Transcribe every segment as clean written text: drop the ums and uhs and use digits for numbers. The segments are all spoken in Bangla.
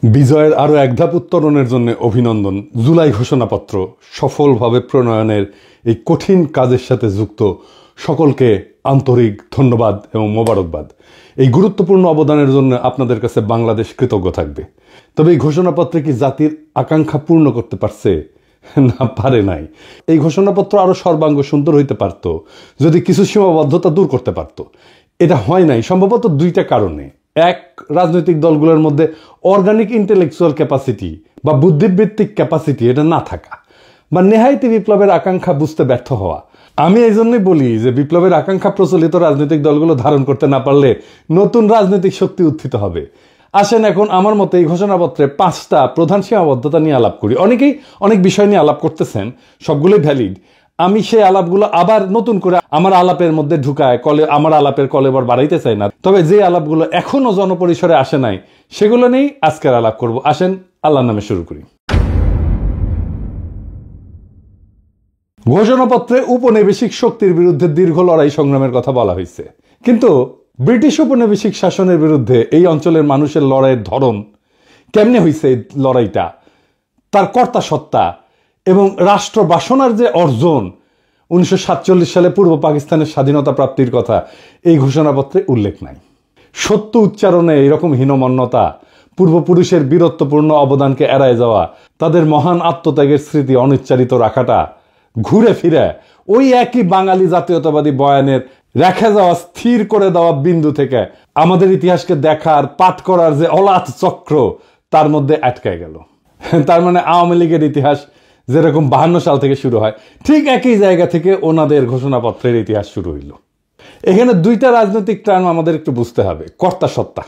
বিজয়ের আরও এক ধাপ উত্তরণের জন্য অভিনন্দন। জুলাই ঘোষণাপত্র সফলভাবে প্রণয়নের এই কঠিন কাজের সাথে যুক্ত সকলকে আন্তরিক ধন্যবাদ এবং মোবারকবাদ। এই গুরুত্বপূর্ণ অবদানের জন্য আপনাদের কাছে বাংলাদেশ কৃতজ্ঞ থাকবে। তবে এই ঘোষণাপত্রে কি জাতির আকাঙ্ক্ষা পূর্ণ করতে পারছে? না, পারে নাই। এই ঘোষণাপত্র আরও সর্বাঙ্গ সুন্দর হইতে পারত যদি কিছু সীমাবদ্ধতা দূর করতে পারত। এটা হয় নাই সম্ভবত দুইটা কারণে। এক, রাজনৈতিক দলগুলোর মধ্যে অর্গানিক ইন্টেলেকচুয়াল ক্যাপাসিটি বা বুদ্ধিবৃত্তিক ক্যাপাসিটি এটা না থাকা, বা নেহায়েতি বিপ্লবের আকাঙ্ক্ষা বুঝতে ব্যর্থ হওয়া। আমি এই জন্যই বলি যে বিপ্লবের আকাঙ্ক্ষা প্রচলিত রাজনৈতিক দলগুলো ধারণ করতে না পারলে নতুন রাজনৈতিক শক্তি উত্থিত হবে। আসেন এখন আমার মতে এই ঘোষণাপত্রে 5টা প্রধান সীমাবদ্ধতা নিয়ে আলাপ করি। অনেকেই অনেক বিষয় নিয়ে আলাপ করতেছেন, সবগুলোই ভ্যালিড। আমি সেই আলাপগুলো আবার নতুন করে আমার আলাপের মধ্যে ঢুকায় আমার আলাপের কলেবর বাড়াইতে চাই না। তবে যে আলাপগুলো এখনো জনপরিসরে আসে নাই সেগুলো নিয়েই আজকের আলাপ করব। আসেন আল্লাহর নামে শুরু করি। ঘোষণাপত্রে উপনিবেশিক শক্তির বিরুদ্ধে দীর্ঘ লড়াই সংগ্রামের কথা বলা হয়েছে, কিন্তু ব্রিটিশ উপনিবেশিক শাসনের বিরুদ্ধে এই অঞ্চলের মানুষের লড়াইয়ের ধরন কেমনে হয়েছে, এই লড়াইটা, তার কর্তা সত্তা এবং রাষ্ট্র বাসনার যে অর্জন 1947 সালে পূর্ব পাকিস্তানের স্বাধীনতা প্রাপ্তির কথা এই ঘোষণাপত্রে উল্লেখ নাই। সত্য উচ্চারণে এরকম হীনমন্যতা, পূর্বপুরুষের বীরত্বপূর্ণ অবদানকে এড়ায় যাওয়া, তাদের মহান আত্মত্যাগের স্মৃতি অনুচ্চারিত রাখাটা ঘুরে ফিরে ওই একই বাঙালি জাতীয়তাবাদী বয়ানের রেখে যাওয়া, স্থির করে দেওয়া বিন্দু থেকে আমাদের ইতিহাসকে দেখার, পাঠ করার যে অলাথ চক্র তার মধ্যে আটকায় গেল। তার মানে আওয়ামী লীগের ইতিহাস যেরকম 52 সাল থেকে শুরু হয়, ঠিক একই জায়গা থেকে ওনাদের ঘোষণাপত্রের ইতিহাস শুরু হইল। এখানে দুইটা রাজনৈতিক টার্ম আমাদের একটু বুঝতে হবে। কর্তা সত্তা,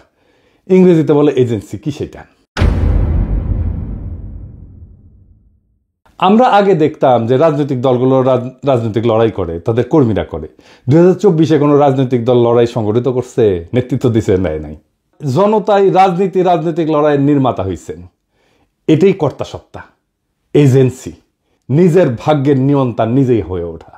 ইংরেজিতে বলে এজেন্সি, কি সেটা? আমরা আগে দেখতাম যে রাজনৈতিক দলগুলো রাজনৈতিক লড়াই করে, তাদের কর্মীরা করে। 2024-এ কোনো রাজনৈতিক দল লড়াই সংগঠিত করছে, নেতৃত্ব দিছে? নাই। জনতাই রাজনৈতিক লড়াইয়ের নির্মাতা হয়েছেন। এটাই কর্তা সত্তা, এজেন্সি, নিজের ভাগ্যের নিয়ন্তা নিজেই হয়ে ওঠা।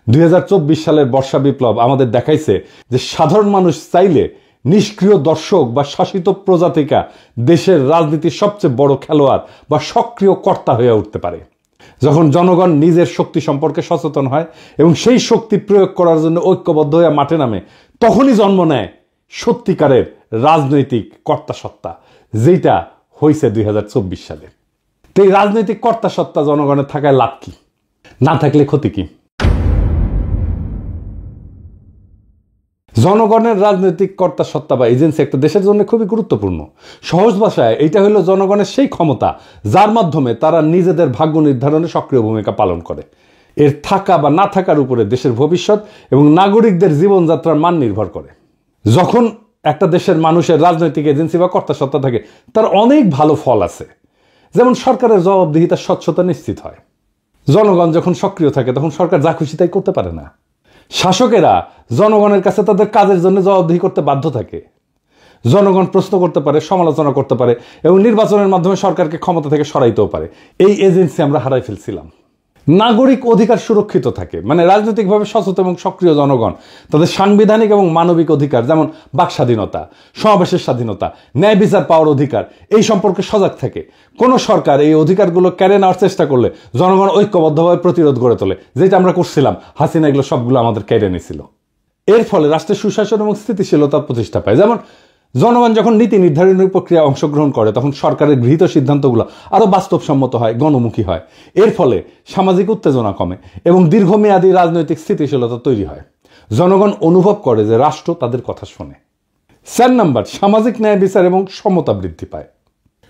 2024 সালের বর্ষা বিপ্লব আমাদের দেখাইছে যে সাধারণ মানুষ চাইলে নিষ্ক্রিয় দর্শক বা শাসিত প্রজাতিকা দেশের রাজনীতির সবচেয়ে বড় খেলোয়াড় বা সক্রিয় কর্তা হয়ে উঠতে পারে। যখন জনগণ নিজের শক্তি সম্পর্কে সচেতন হয় এবং সেই শক্তি প্রয়োগ করার জন্য ঐক্যবদ্ধ হয়ে মাঠে নামে, তখনই জন্ম নেয় সত্যিকারের রাজনৈতিক কর্তা সত্তা, যেটা হয়েছে 2024 সালে। তো এই রাজনৈতিক কর্তা সত্তা জনগণের থাকায় লাভ কি, না থাকলে ক্ষতি কি? জনগণের রাজনৈতিক কর্তা সত্তা বা এজেন্সি একটা দেশের জন্য খুবই গুরুত্বপূর্ণ। সহজ ভাষায় এইটা হলো জনগণের সেই ক্ষমতা যার মাধ্যমে তারা নিজেদের ভাগ্য নির্ধারণে সক্রিয় ভূমিকা পালন করে। এর থাকা বা না থাকার উপরে দেশের ভবিষ্যৎ এবং নাগরিকদের জীবনযাত্রার মান নির্ভর করে। যখন একটা দেশের মানুষের রাজনৈতিক এজেন্সি বা কর্তা সত্তা থাকে, তার অনেক ভালো ফল আছে। যেমন সরকারের জবাবদিহিতার স্বচ্ছতা নিশ্চিত হয়। জনগণ যখন সক্রিয় থাকে তখন সরকার যা খুশি তাই করতে পারে না। শাসকেরা জনগণের কাছে তাদের কাজের জন্য জবাবদিহি করতে বাধ্য থাকে। জনগণ প্রশ্ন করতে পারে, সমালোচনা করতে পারে এবং নির্বাচনের মাধ্যমে সরকারকে ক্ষমতা থেকে সরাইতেও পারে। এই এজেন্সি আমরা হারাই ফেলছিলাম। নাগরিক অধিকার সুরক্ষিত থাকে, মানে রাজনৈতিকভাবে সচেতন এবং সক্রিয় জনগণ তাদের সাংবিধানিক এবং মানবিক অধিকার, যেমন বাক স্বাধীনতা, সমাবেশের স্বাধীনতা, ন্যায় বিচার পাওয়ার অধিকার, এই সম্পর্কে সজাগ থাকে। কোনো সরকার এই অধিকারগুলো কেড়ে নেওয়ার চেষ্টা করলে জনগণ ঐক্যবদ্ধভাবে প্রতিরোধ গড়ে তোলে, যেটা আমরা করছিলাম। হাসিনা এগুলো সবগুলো আমাদের কেড়ে নিয়েছিল। এর ফলে রাষ্ট্রের সুশাসন এবং স্থিতিশীলতা প্রতিষ্ঠা পায়। যেমন জনগণ যখন নীতি নির্ধারণী প্রক্রিয়ায় অংশগ্রহণ করে তখন সরকারের গৃহীত সিদ্ধান্তগুলো আরও বাস্তবসম্মত হয়, গণমুখী হয়। এর ফলে সামাজিক উত্তেজনা কমে এবং দীর্ঘমেয়াদী রাজনৈতিক স্থিতিশীলতা তৈরি হয়। জনগণ অনুভব করে যে রাষ্ট্র তাদের কথা শোনে। 4 নাম্বার, সামাজিক ন্যায় বিচার এবং সমতা বৃদ্ধি পায়।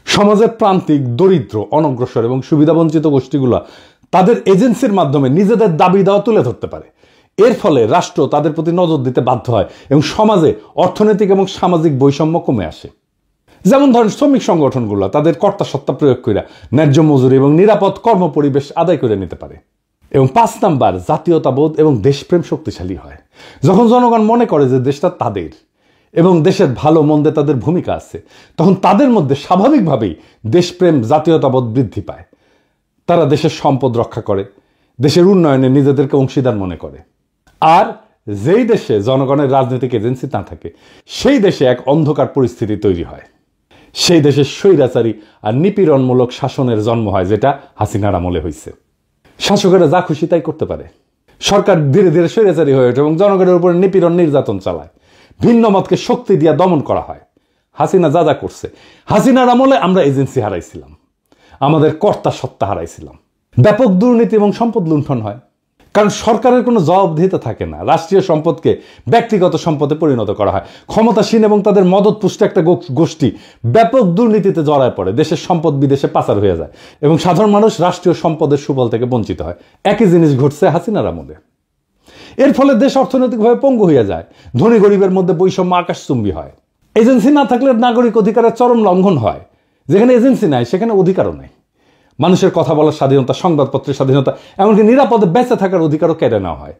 সমাজের প্রান্তিক, দরিদ্র, অনগ্রসর এবং সুবিধাবঞ্চিত গোষ্ঠীগুলো তাদের এজেন্সির মাধ্যমে নিজেদের দাবি দাওয়া তুলে ধরতে পারে। এর ফলে রাষ্ট্র তাদের প্রতি নজর দিতে বাধ্য হয় এবং সমাজে অর্থনৈতিক এবং সামাজিক বৈষম্য কমে আসে। যেমন ধরেন শ্রমিক সংগঠনগুলো তাদের কর্তা সত্তা প্রয়োগ করে ন্যায্য মজুরি এবং নিরাপদ কর্মপরিবেশ আদায় করে নিতে পারে। এবং 5 নাম্বার, জাতীয়তাবোধ এবং দেশপ্রেম শক্তিশালী হয়। যখন জনগণ মনে করে যে দেশটা তাদের এবং দেশের ভালো মন্দে তাদের ভূমিকা আছে, তখন তাদের মধ্যে স্বাভাবিকভাবেই দেশপ্রেম, জাতীয়তাবোধ বৃদ্ধি পায়। তারা দেশের সম্পদ রক্ষা করে, দেশের উন্নয়নে নিজেদেরকে অংশীদার মনে করে। আর যেই দেশে জনগণের রাজনৈতিক এজেন্সি না থাকে সেই দেশে এক অন্ধকার পরিস্থিতি তৈরি হয়। সেই দেশের স্বৈরাচারী আর নিপীড়নমূলক শাসনের জন্ম হয়, যেটা হাসিনার আমলে হয়েছে। শাসকেরা যা খুশি তাই করতে পারে। সরকার ধীরে ধীরে স্বৈরাচারী হয়ে ওঠে এবং জনগণের উপরে নিপীড়ন নির্যাতন চালায়। ভিন্ন মতকে শক্তি দিয়ে দমন করা হয়। হাসিনা যা যা করছে, হাসিনার আমলে আমরা এজেন্সি হারাইছিলাম, আমাদের কর্তা সত্তা হারাইছিলাম। ব্যাপক দুর্নীতি এবং সম্পদ লুণ্ঠন হয়, কারণ সরকারের কোনো জবাবদিহিতা থাকে না। রাষ্ট্রীয় সম্পদকে ব্যক্তিগত সম্পদে পরিণত করা হয়। ক্ষমতাসীন এবং তাদের মদতপুষ্ট একটা গোষ্ঠী ব্যাপক দুর্নীতিতে জড়ায় পড়ে। দেশের সম্পদ বিদেশে পাচার হয়ে যায় এবং সাধারণ মানুষ রাষ্ট্রীয় সম্পদের সুফল থেকে বঞ্চিত হয়। একই জিনিস ঘটছে হাসিনার আমলে। এর ফলে দেশ অর্থনৈতিকভাবে পঙ্গু হয়ে যায়। ধনী গরিবের মধ্যে বৈষম্য আকাশচুম্বী হয়। এজেন্সি না থাকলে নাগরিক অধিকারের চরম লঙ্ঘন হয়। যেখানে এজেন্সি নাই সেখানে অধিকারও নাই। মানুষের কথা বলার স্বাধীনতা, সংবাদপত্রের স্বাধীনতা, এমনকি নিরাপদে বেঁচে থাকার অধিকারও কেড়ে নেওয়া হয়।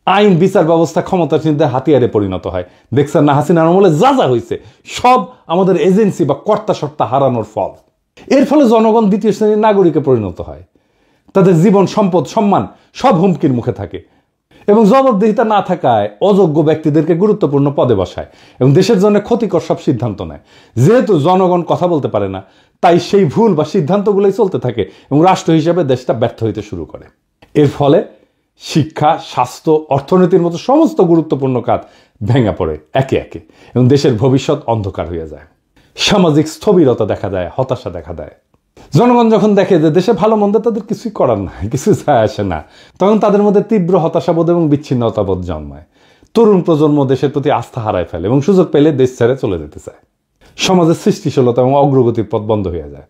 আইন বিচার ব্যবস্থা ক্ষমতাসীনদের হাতিয়ারে পরিণত হয়। দেখছেন না হাসিনার আমলে যা যা হয়েছে, সব আমাদের এজেন্সি বা কর্তা সত্তা হারানোর ফল। এর ফলে জনগণ দ্বিতীয় শ্রেণীর নাগরিকে পরিণত হয়। তাদের জীবন, সম্পদ, সম্মান সব হুমকির মুখে থাকে এবং জবাবদিহিতা না থাকায় অযোগ্য ব্যক্তিদেরকে গুরুত্বপূর্ণ পদে বসায় এবং দেশের জন্য ক্ষতিকর সব সিদ্ধান্ত নেয়। যেহেতু জনগণ কথা বলতে পারে না, তাই সেই ভুল বা সিদ্ধান্তগুলোই চলতে থাকে এবং রাষ্ট্র হিসেবে দেশটা ব্যর্থ হইতে শুরু করে। এর ফলে শিক্ষা, স্বাস্থ্য, অর্থনীতির মতো সমস্ত গুরুত্বপূর্ণ কাজ ভেঙে পড়ে একে একে এবং দেশের ভবিষ্যৎ অন্ধকার হয়ে যায়। সামাজিক স্থবিরতা দেখা দেয়, হতাশা দেখা দেয়। জনগণ যখন দেখে যে দেশে ভালো মন্দ তাদের কিছুই করার নাই, কিছু যায় আসে না, তখন তাদের মধ্যে তীব্র হতাশাবোধ এবং বিচ্ছিন্নতাবোধ জন্মায়। তরুণ প্রজন্ম দেশের প্রতি আস্থা হারায় ফেলে এবং সুযোগ পেলে দেশ ছেড়ে চলে যেতে চায়। সমাজের সৃষ্টিশীলতা এবং অগ্রগতির পথ বন্ধ হয়ে যায়।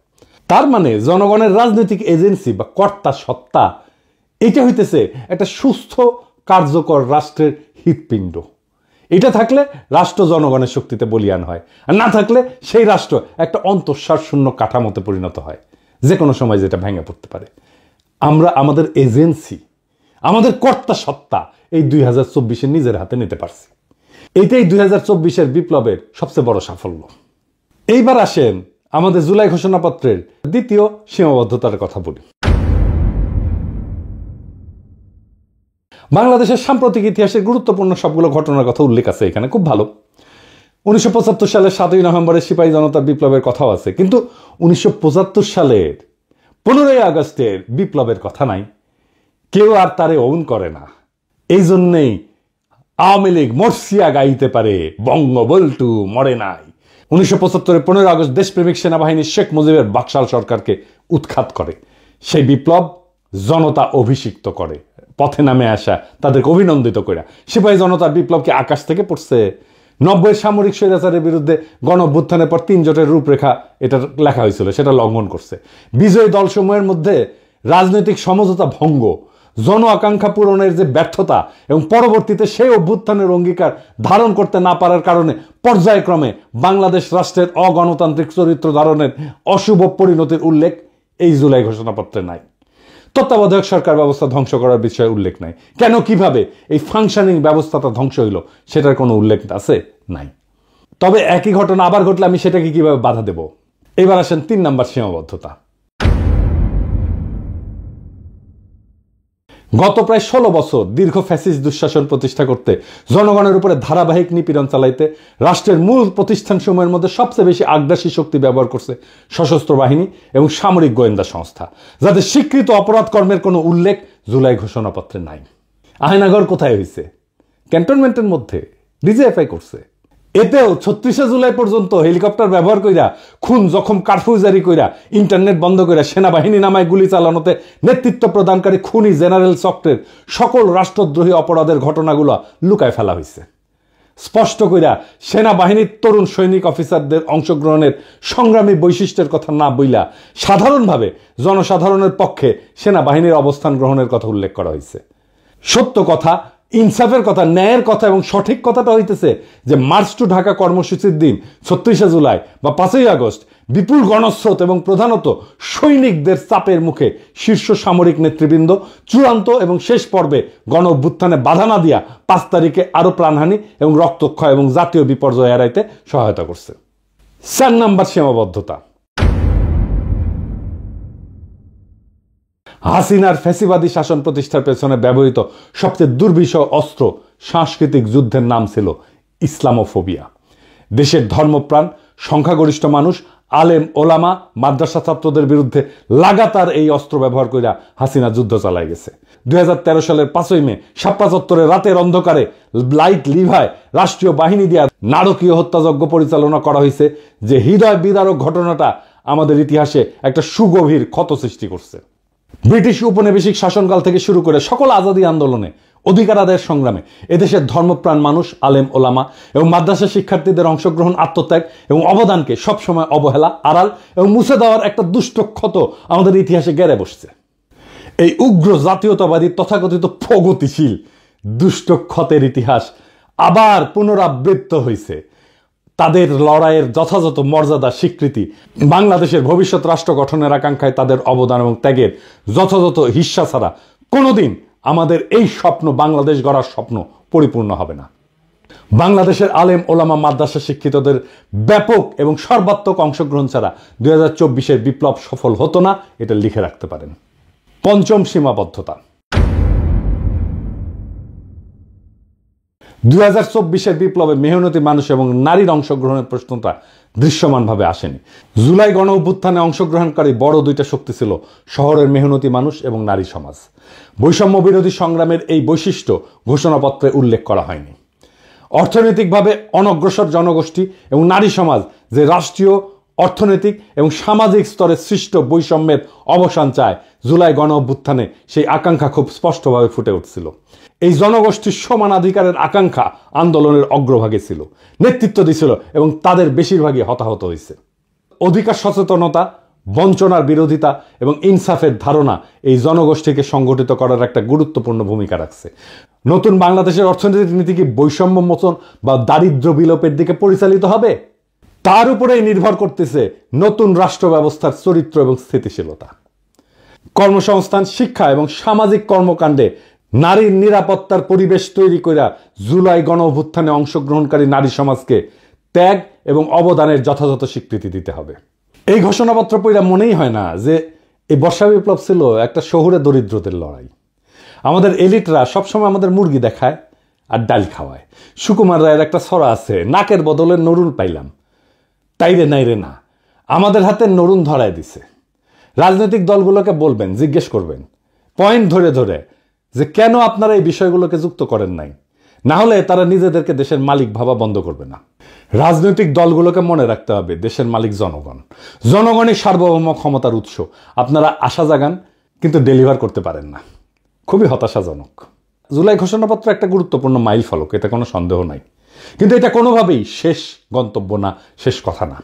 তার মানে জনগণের রাজনৈতিক এজেন্সি বা কর্তা সত্তা, এটা হইতেছে একটা সুস্থ কার্যকর রাষ্ট্রের হৃৎপিণ্ড। এটা থাকলে রাষ্ট্র জনগণের শক্তিতে বলীয়ান হয়, আর না থাকলে সেই রাষ্ট্র একটা অন্তঃসার শূন্য কাঠামোতে পরিণত হয়, যে কোনো সময় যেটা ভেঙে পড়তে পারে। আমরা আমাদের এজেন্সি, আমাদের কর্তা সত্তা এই 2024-এ নিজের হাতে নিতে পারছি। এইটাই 2024-এর বিপ্লবের সবচেয়ে বড় সাফল্য। এইবার আসেন আমাদের জুলাই ঘোষণাপত্রের দ্বিতীয় সীমাবদ্ধতার কথা বলি। বাংলাদেশের সাম্প্রতিক ইতিহাসের গুরুত্বপূর্ণ সবগুলো ঘটনার কথা উল্লেখ আছে এখানে, খুব ভালো। 1975 সালের 7ই নভেম্বরের সিপাহী জনতার বিপ্লবের কথাও আছে, কিন্তু 1975 সালের 15ই আগস্টের বিপ্লবের কথা নাই। কেউ আর তারে ওন করে না। এই জন্যেই আওয়ামী লীগ মরসিয়া গাইতে পারে, বঙ্গবল্টু মরে নাই। 1975-এর 15 আগস্ট দেশপ্রেমিক সেনাবাহিনী শেখ মুজিবের বাকশাল সরকারকে উৎখাত করে। সেই বিপ্লব জনতা অভিষিক্ত করে, পথে নামে আসা তাদেরকে অভিনন্দিত করে। সিপাহী জনতার বিপ্লব কি আকাশ থেকে পড়ছে? 90-এর সামরিক স্বৈরাচারের বিরুদ্ধে গণ অভ্যুত্থানের পর 3 জোটের রূপরেখা এটা লেখা হয়েছিল, সেটা লঙ্ঘন করছে। বিজয়ী দলসমূহের মধ্যে রাজনৈতিক সমঝোতা ভঙ্গ, জন আকাঙ্ক্ষা পূরণের যে ব্যর্থতা এবং পরবর্তীতে সেই অভ্যুত্থানের অঙ্গীকার ধারণ করতে না পারার কারণে পর্যায়ক্রমে বাংলাদেশ রাষ্ট্রের অগণতান্ত্রিক চরিত্র ধারণের অশুভ পরিণতির উল্লেখ এই জুলাই ঘোষণাপত্রে নাই। তত্ত্বাবধায়ক সরকার ব্যবস্থা ধ্বংস করার বিষয়ে উল্লেখ নাই। কেন, কিভাবে এই ফাংশনিং ব্যবস্থাটা ধ্বংস হইল সেটার কোনো উল্লেখ আছে? নাই। তবে একই ঘটনা আবার ঘটলে আমি সেটাকে কিভাবে বাধা দেব? এবার আসেন 3 নম্বর সীমাবদ্ধতা। গত প্রায় 16 বছর দীর্ঘ ফ্যাসিস্ট দুঃশাসন প্রতিষ্ঠা করতে, জনগণের উপরে ধারাবাহিক নিপীড়ন চালাইতে রাষ্ট্রের মূল প্রতিষ্ঠানসমূহের মধ্যে সবচেয়ে বেশি আগ্রাসী শক্তি ব্যবহার করছে সশস্ত্র বাহিনী এবং সামরিক গোয়েন্দা সংস্থা, যাদের স্বীকৃত অপরাধ কর্মের কোনো উল্লেখ জুলাই ঘোষণাপত্রে নাই। আয়নাঘর কোথায় হয়েছে? ক্যান্টনমেন্টের মধ্যে ডিজিএফআই করছে। এতেও 36শে জুলাই পর্যন্ত হেলিকপ্টার ব্যবহার কইরা, খুন জখম কারফিউ জারি কইরা, ইন্টারনেট বন্ধ কইরা, সেনাবাহিনী নামায় গুলি চালানোতে নেতৃত্ব প্রদানকারী খুনি জেনারেল চক্রের সকল রাষ্ট্রদ্রোহী অপরাধের ঘটনাগুলো লুকায় ফেলা হয়েছে। স্পষ্ট কইরা সেনাবাহিনীর তরুণ সৈনিক অফিসারদের অংশগ্রহণের সংগ্রামী বৈশিষ্ট্যের কথা না বইলা সাধারণভাবে জনসাধারণের পক্ষে সেনাবাহিনীর অবস্থান গ্রহণের কথা উল্লেখ করা হয়েছে। সত্য কথা, ইনসাফের কথা, ন্যায়ের কথা এবং সঠিক কথাটা হইতেছে যে মার্চ টু ঢাকা কর্মসূচির দিন 36শে জুলাই বা 5ই আগস্ট বিপুল গণস্রোত এবং প্রধানত সৈনিকদের চাপের মুখে শীর্ষ সামরিক নেতৃবৃন্দ চূড়ান্ত এবং শেষ পর্বে গণ অভ্যুত্থানে বাধা না দিয়া 5 তারিখে আরো প্রাণহানি এবং রক্তক্ষয় এবং জাতীয় বিপর্যয় এড়াইতে সহায়তা করছে। 4 নম্বর সীমাবদ্ধতা। হাসিনার ফ্যাসিবাদী শাসন প্রতিষ্ঠার পেছনে ব্যবহৃত সবচেয়ে দুর্বিষহ অস্ত্র সাংস্কৃতিক যুদ্ধের নাম ছিল ইসলামোফোবিয়া। দেশের ধর্মপ্রাণ সংখ্যাগরিষ্ঠ মানুষ, আলেম ওলামা, মাদ্রাসা ছাত্রদের বিরুদ্ধে লাগাতার এই অস্ত্র ব্যবহার করে হাসিনা যুদ্ধ চালায় গেছে। 2013 সালের 5ই মে শাপলা চত্বরে রাতের অন্ধকারে লাইট লিভায় রাষ্ট্রীয় বাহিনী দিয়ে নারকীয় হত্যাযজ্ঞ পরিচালনা করা হয়েছে, যে হৃদয় বিদারক ঘটনাটা আমাদের ইতিহাসে একটা সুগভীর ক্ষত সৃষ্টি করছে। ব্রিটিশ উপনিবেশিক শাসনকাল থেকে শুরু করে সকল আজাদী আন্দোলনে, অধিকার আদায়ের সংগ্রামে এদেশের ধর্মপ্রাণ মানুষ, আলেম ওলামা এবং মাদ্রাসা শিক্ষার্থীদের অংশগ্রহণ, আত্মত্যাগ এবং অবদানকে সবসময় অবহেলা, আড়াল এবং মুছে দেওয়ার একটা দুষ্ট ক্ষত আমাদের ইতিহাসে গেড়ে বসছে। এই উগ্র জাতীয়তাবাদী তথাকথিত প্রগতিশীল দুষ্ট ক্ষতের ইতিহাস আবার পুনরাবৃত্ত হয়েছে। তাদের লড়াইয়ের যথাযথ মর্যাদা স্বীকৃতি, বাংলাদেশের ভবিষ্যৎ রাষ্ট্র গঠনের আকাঙ্ক্ষায় তাদের অবদান এবং ত্যাগের যথাযথ হিস্সা ছাড়া কোনোদিন আমাদের এই স্বপ্ন, বাংলাদেশ গড়ার স্বপ্ন পরিপূর্ণ হবে না। বাংলাদেশের আলেম ওলামা মাদ্রাসা শিক্ষিতদের ব্যাপক এবং সর্বাত্মক অংশগ্রহণ ছাড়া 2024-এর বিপ্লব সফল হতো না, এটা লিখে রাখতে পারেন। পঞ্চম সীমাবদ্ধতা। 2024-এর বিপ্লবে মেহনতি মানুষ এবং নারীর অংশগ্রহণের প্রশ্নটা দৃশ্যমানভাবে আসেনি। জুলাই গণ অভ্যুত্থানে অংশগ্রহণকারী বড় দুইটা শক্তি ছিল শহরের মেহনতি মানুষ এবং নারী সমাজ। বৈষম্য বিরোধী সংগ্রামের এই বৈশিষ্ট্য ঘোষণাপত্রে উল্লেখ করা হয়নি। অর্থনৈতিকভাবে অনগ্রসর জনগোষ্ঠী এবং নারী সমাজ যে রাষ্ট্রীয়, অর্থনৈতিক এবং সামাজিক স্তরে সৃষ্ট বৈষম্যের অবসান চায়, জুলাই গণ অভ্যুত্থানে সেই আকাঙ্ক্ষা খুব স্পষ্টভাবে ফুটে উঠছিল। এই জনগোষ্ঠীর সমানাধিকারের আকাঙ্ক্ষা আন্দোলনের অগ্রভাগে ছিল, নেতৃত্ব দিছিল এবং তাদের বেশিরভাগই হতাহত হয়েছে। অধিকার সচেতনতা, বঞ্চনার বিরোধিতা এবং ইনসাফের ধারণা এই জনগোষ্ঠীকে সংগঠিত করার একটা গুরুত্বপূর্ণ ভূমিকা রাখছে। নতুন বাংলাদেশের অর্থনৈতিক নীতি কি বৈষম্য মোচন বা দারিদ্র্য বিলোপের দিকে পরিচালিত হবে? তার উপরেই নির্ভর করতেছে নতুন রাষ্ট্র ব্যবস্থার চরিত্র এবং স্থিতিশীলতা। কর্মসংস্থান, শিক্ষা এবং সামাজিক কর্মকাণ্ডে নারীর নিরাপত্তার পরিবেশ তৈরি করে জুলাই গণ অভ্যুত্থানে অংশগ্রহণকারী নারী সমাজকে ত্যাগ এবং অবদানের যথাযথ স্বীকৃতি দিতে হবে। এই ঘোষণাপত্র পড়া মনেই হয় না যে এই বর্ষা বিপ্লব ছিল একটা শহুরে দরিদ্রদের লড়াই। আমাদের এলিটরা সবসময় আমাদের মুরগি দেখায় আর ডাল খাওয়ায়। সুকুমার রায়ের একটা ছড়া আছে, নাকের বদলে নরুল পাইলাম, তাইরে নাইরে না, আমাদের হাতে নরুন ধরায় দিছে। রাজনৈতিক দলগুলোকে বলবেন, জিজ্ঞেস করবেন পয়েন্ট ধরে ধরে যে কেন আপনারা এই বিষয়গুলোকে যুক্ত করেন নাই, না হলে তারা নিজেদেরকে দেশের মালিক ভাবা বন্ধ করবে না। রাজনৈতিক দলগুলোকে মনে রাখতে হবে দেশের মালিক জনগণ, জনগণই সার্বভৌম ক্ষমতার উৎস। আপনারা আশা জাগান কিন্তু ডেলিভার করতে পারেন না, খুবই হতাশাজনক। জুলাই ঘোষণাপত্র একটা গুরুত্বপূর্ণ মাইল ফলক, এতে কোনো সন্দেহ নাই, কিন্তু এটা কোনোভাবেই শেষ গন্তব্য না, শেষ কথা না।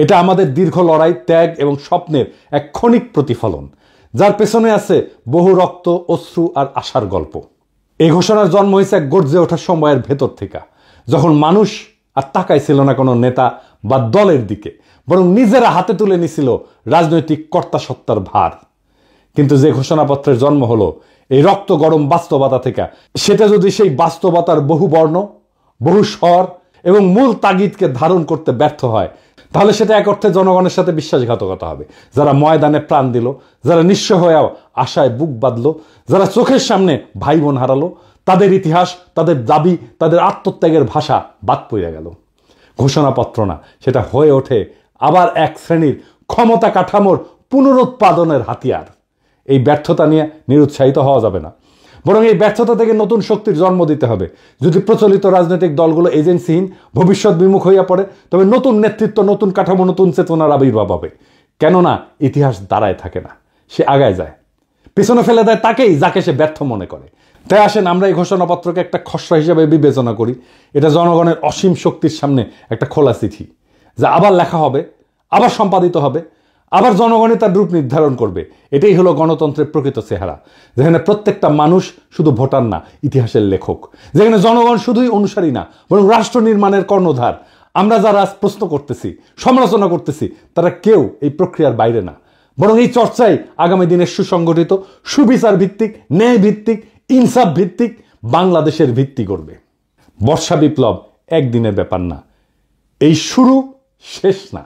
এটা আমাদের দীর্ঘ লড়াই, ত্যাগ এবং স্বপ্নের এক ক্ষণিক প্রতিফলন, যার পেছনে আছে বহু রক্ত, অশ্রু আর আশার গল্প। এই ঘোষণার জন্ম হয়েছে এক গর্জে ওঠার সময়ের ভেতর থেকে, যখন মানুষ আর তাকাইছিল না কোনো নেতা বা দলের দিকে, বরং নিজেরা হাতে তুলে নিছিল রাজনৈতিক কর্তাসত্তার ভার। কিন্তু যে ঘোষণাপত্রের জন্ম হলো এই রক্ত গরম বাস্তবতা থেকে, সেটা যদি সেই বাস্তবতার বহু বর্ণ, বহু স্বর এবং মূল তাগিদকে ধারণ করতে ব্যর্থ হয়, তাহলে সেটা এক অর্থে জনগণের সাথে বিশ্বাসঘাতকতা হবে। যারা ময়দানে প্রাণ দিল, যারা নিঃস্ব হয়েও আশায় বুক বাঁধল, যারা চোখের সামনে ভাই বোন হারালো, তাদের ইতিহাস, তাদের দাবি, তাদের আত্মত্যাগের ভাষা বাদ পড়ে গেল। ঘোষণাপত্র না, সেটা হয়ে ওঠে আবার এক শ্রেণীর ক্ষমতা কাঠামোর পুনরুৎপাদনের হাতিয়ার। এই ব্যর্থতা নিয়ে নিরুৎসাহিত হওয়া যাবে না, বরং এই ব্যর্থতা থেকে নতুন শক্তির জন্ম দিতে হবে। যদি প্রচলিত রাজনৈতিক দলগুলো এজেন্সিহীন, ভবিষ্যৎ বিমুখ হইয়া পড়ে, তবে নতুন নেতৃত্ব, নতুন কাঠামো, নতুন চেতনার আবির্ভাব হবে। কেননা ইতিহাস দাঁড়ায় থাকে না, সে আগায় যায়। পিছনে ফেলে দেয় তাকেই যাকে সে ব্যর্থ মনে করে। তাই আসেন আমরা এই ঘোষণাপত্রকে একটা খসড়া হিসেবে বিবেচনা করি। এটা জনগণের অসীম শক্তির সামনে একটা খোলা চিঠি, যা আবার লেখা হবে, আবার সম্পাদিত হবে, আবার জনগণই তার রূপ নির্ধারণ করবে। এটাই হলো গণতন্ত্রের প্রকৃত চেহারা, যেখানে প্রত্যেকটা মানুষ শুধু ভোটার না, ইতিহাসের লেখক। যেখানে জনগণ শুধুই অনুসারী না, বরং রাষ্ট্র নির্মাণের কর্ণধার। আমরা যারা আজ প্রশ্ন করতেছি, সমালোচনা করতেছি, তারা কেউ এই প্রক্রিয়ার বাইরে না, বরং এই চর্চাই আগামী দিনের সুসংগঠিত, সুবিচার ভিত্তিক, ন্যায় ভিত্তিক, ইনসাফ ভিত্তিক বাংলাদেশের ভিত্তি করবে। বর্ষা বিপ্লব একদিনের ব্যাপার না, এই শুরু, শেষ না।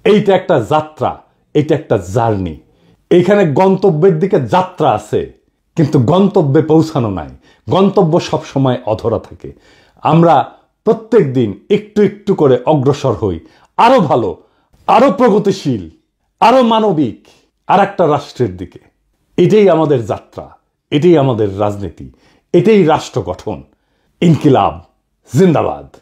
এইটা একটা যাত্রা, এটা একটা জার্নি। এইখানে গন্তব্যের দিকে যাত্রা আছে, কিন্তু গন্তব্যে পৌঁছানো নাই। গন্তব্য সবসময় অধরা থাকে। আমরা প্রত্যেক দিন একটু একটু করে অগ্রসর হই, আরো ভালো, আরো প্রগতিশীল, আরো মানবিক আর একটা রাষ্ট্রের দিকে। এটাই আমাদের যাত্রা, এটাই আমাদের রাজনীতি, এটাই রাষ্ট্র গঠন। ইনকিলাব জিন্দাবাদ।